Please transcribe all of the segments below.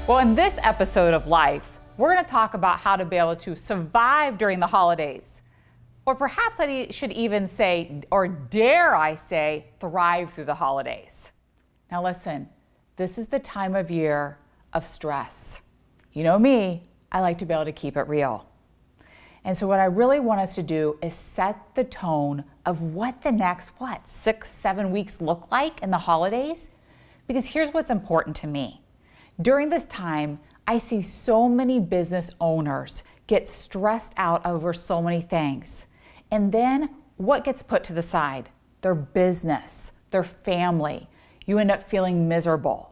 Well, in this episode of Life, we're going to talk about how to be able to survive during the holidays. Or perhaps I should even say, or dare I say, thrive through the holidays. Now listen, this is the time of year of stress. You know me, I like to be able to keep it real. And so what I really want us to do is set the tone of what the next, 6-7 weeks look like in the holidays? Because here's what's important to me. During this time, I see so many business owners get stressed out over so many things. And then what gets put to the side? Their business, their family. You end up feeling miserable.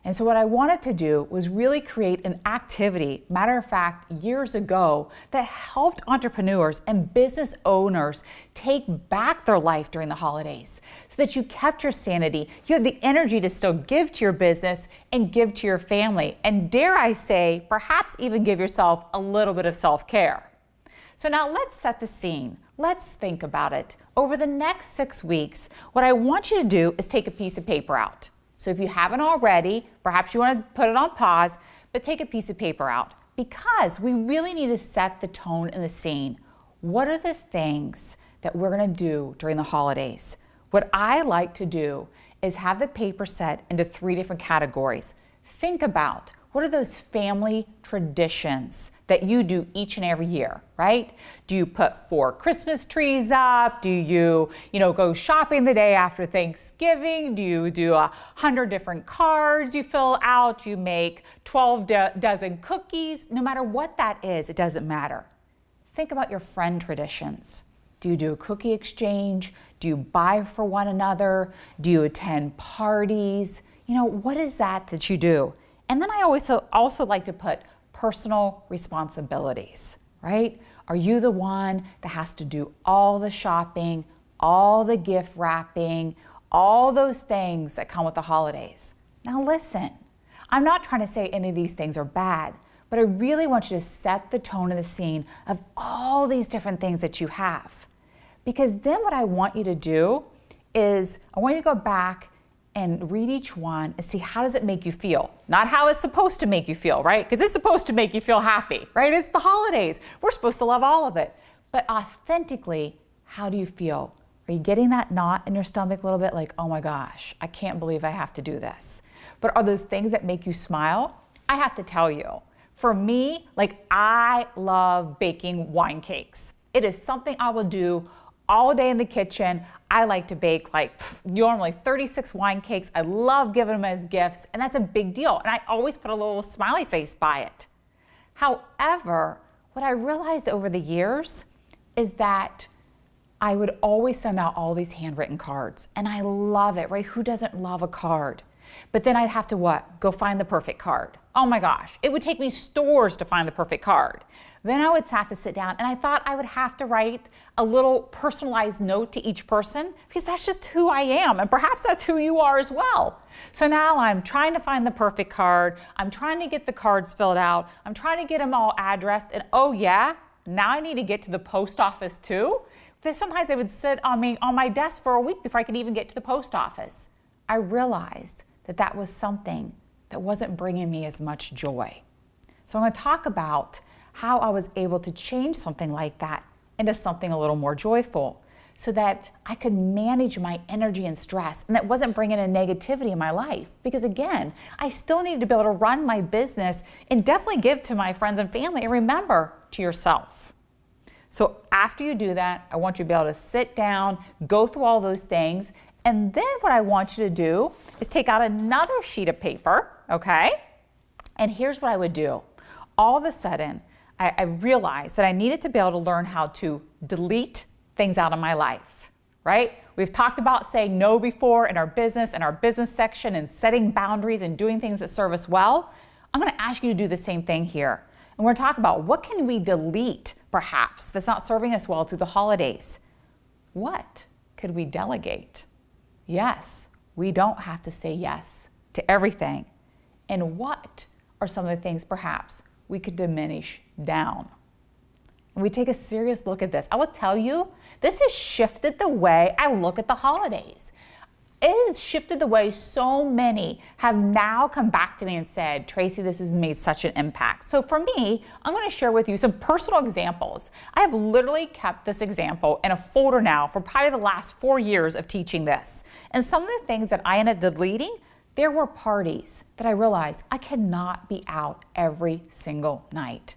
And so what I wanted to do was really create an activity, matter of fact, years ago, that helped entrepreneurs and business owners take back their life during the holidays so that you kept your sanity, you have the energy to still give to your business and give to your family, and dare I say, perhaps even give yourself a little bit of self-care. So now let's set the scene. Let's think about it. Over the next 6 weeks, what I want you to do is take a piece of paper out. So if you haven't already, perhaps you want to put it on pause, but take a piece of paper out because we really need to set the tone and the scene. What are the things that we're going to do during the holidays? What I like to do is have the paper set into 3 different categories. Think about what are those family traditions that you do each and every year, right? Do you put 4 Christmas trees up? Do you go shopping the day after Thanksgiving? Do you do 100 different cards you fill out? Do you make 12 dozen cookies? No matter what that is, it doesn't matter. Think about your friend traditions. Do you do a cookie exchange? Do you buy for one another? Do you attend parties? What is that you do? And then I also like to put personal responsibilities, right? Are you the one that has to do all the shopping, all the gift wrapping, all those things that come with the holidays? Now listen, I'm not trying to say any of these things are bad, but I really want you to set the tone and the scene of all these different things that you have. Because then what I want you to do is I want you to go back and read each one and see how does it make you feel. Not how it's supposed to make you feel, right? Because it's supposed to make you feel happy, right? It's the holidays. We're supposed to love all of it. But authentically, how do you feel? Are you getting that knot in your stomach a little bit like, oh my gosh, I can't believe I have to do this? But are those things that make you smile? I have to tell you, for me, I love baking wine cakes. It is something I will do all day in the kitchen. I like to bake normally 36 wine cakes. I love giving them as gifts, and that's a big deal. And I always put a little smiley face by it. However, what I realized over the years is that I would always send out all these handwritten cards, and I love it, right? Who doesn't love a card? But then I'd have to go find the perfect card. Oh my gosh, it would take me stores to find the perfect card. Then I would have to sit down, and I thought I would have to write a little personalized note to each person because that's just who I am, and perhaps that's who you are as well. So now I'm trying to find the perfect card. I'm trying to get the cards filled out. I'm trying to get them all addressed, and oh yeah, now I need to get to the post office too. Sometimes they would sit on my desk for a week before I could even get to the post office. I realized that was something that wasn't bringing me as much joy. So I'm going to talk about how I was able to change something like that into something a little more joyful so that I could manage my energy and stress and that wasn't bringing in negativity in my life. Because again, I still needed to be able to run my business and definitely give to my friends and family, and remember, to yourself. So after you do that, I want you to be able to sit down, go through all those things, and then what I want you to do is take out another sheet of paper, okay? And here's what I would do. All of a sudden, I realized that I needed to be able to learn how to delete things out of my life, right? We've talked about saying no before in our business section, and setting boundaries and doing things that serve us well. I'm going to ask you to do the same thing here. And we're going to talk about what can we delete, perhaps, that's not serving us well through the holidays. What could we delegate? Yes, we don't have to say yes to everything. And what are some of the things perhaps we could diminish down? And we take a serious look at this. I will tell you, this has shifted the way I look at the holidays. It has shifted the way so many have now come back to me and said, Tracey, this has made such an impact. So for me, I'm going to share with you some personal examples. I have literally kept this example in a folder now for probably the last 4 years of teaching this. And some of the things that I ended up deleting, there were parties that I realized I cannot be out every single night.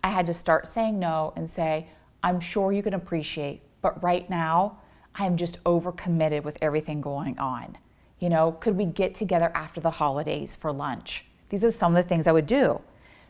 I had to start saying no and say, I'm sure you can appreciate, but right now, I am just overcommitted with everything going on. You know, could we get together after the holidays for lunch? These are some of the things I would do.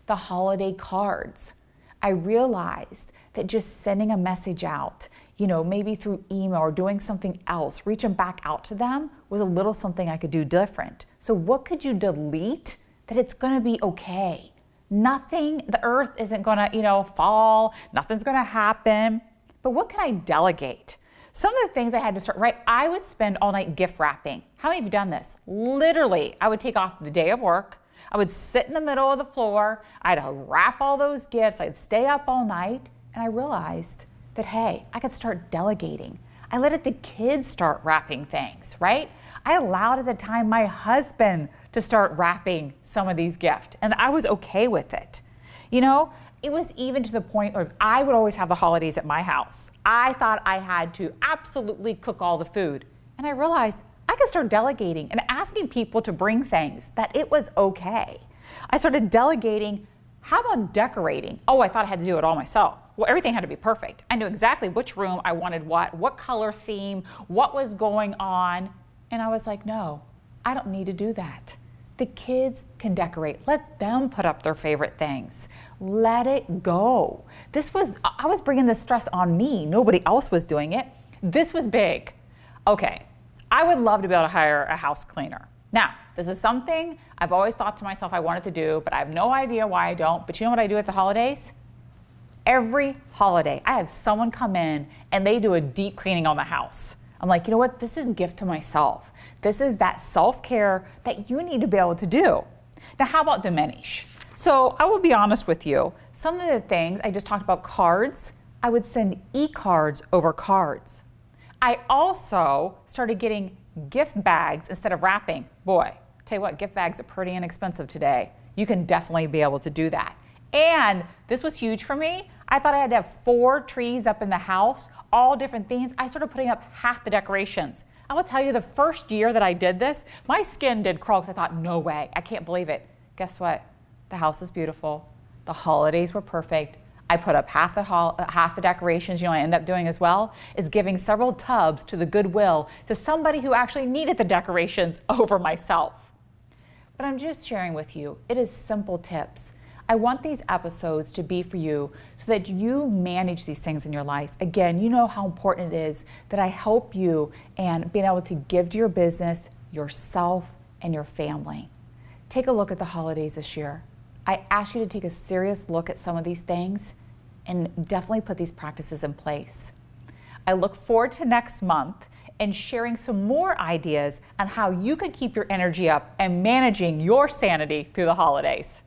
The holiday cards. I realized that just sending a message out, you know, maybe through email or doing something else, reaching back out to them was a little something I could do different. So what could you delete that it's gonna be okay? Nothing, the earth isn't gonna, fall, nothing's gonna happen, but what can I delegate? Some of the things I had to start, right? I would spend all night gift wrapping. How many of you have done this? Literally, I would take off the day of work. I would sit in the middle of the floor. I'd wrap all those gifts. I'd stay up all night. And I realized that, hey, I could start delegating. I let the kids start wrapping things, right? I allowed at the time my husband to start wrapping some of these gifts. And I was okay with it. You know, it was even to the point where I would always have the holidays at my house. I thought I had to absolutely cook all the food. And I realized I could start delegating and asking people to bring things, that it was okay. I started delegating, how about decorating? Oh, I thought I had to do it all myself. Well, everything had to be perfect. I knew exactly which room I wanted what color theme, what was going on. And I was like, no, I don't need to do that. The kids can decorate. Let them put up their favorite things. Let it go. I was bringing this stress on me. Nobody else was doing it. This was big. Okay, I would love to be able to hire a house cleaner. Now, this is something I've always thought to myself I wanted to do, but I have no idea why I don't. But you know what I do at the holidays? Every holiday, I have someone come in and they do a deep cleaning on the house. I'm like, you know what? This is a gift to myself. This is that self-care that you need to be able to do. Now, how about diminish? So I will be honest with you. Some of the things, I just talked about cards. I would send e-cards over cards. I also started getting gift bags instead of wrapping. Boy, tell you what, gift bags are pretty inexpensive today. You can definitely be able to do that. And this was huge for me. I thought I had to have 4 trees up in the house, all different themes. I started putting up half the decorations. I will tell you, the first year that I did this, my skin did crawl because I thought, no way, I can't believe it. Guess what? The house is beautiful. The holidays were perfect. I put up half the decorations. You know what I end up doing as well is giving several tubs to the Goodwill to somebody who actually needed the decorations over myself. But I'm just sharing with you, it is simple tips. I want these episodes to be for you so that you manage these things in your life. Again, you know how important it is that I help you and being able to give to your business, yourself, and your family. Take a look at the holidays this year. I ask you to take a serious look at some of these things and definitely put these practices in place. I look forward to next month and sharing some more ideas on how you can keep your energy up and managing your sanity through the holidays.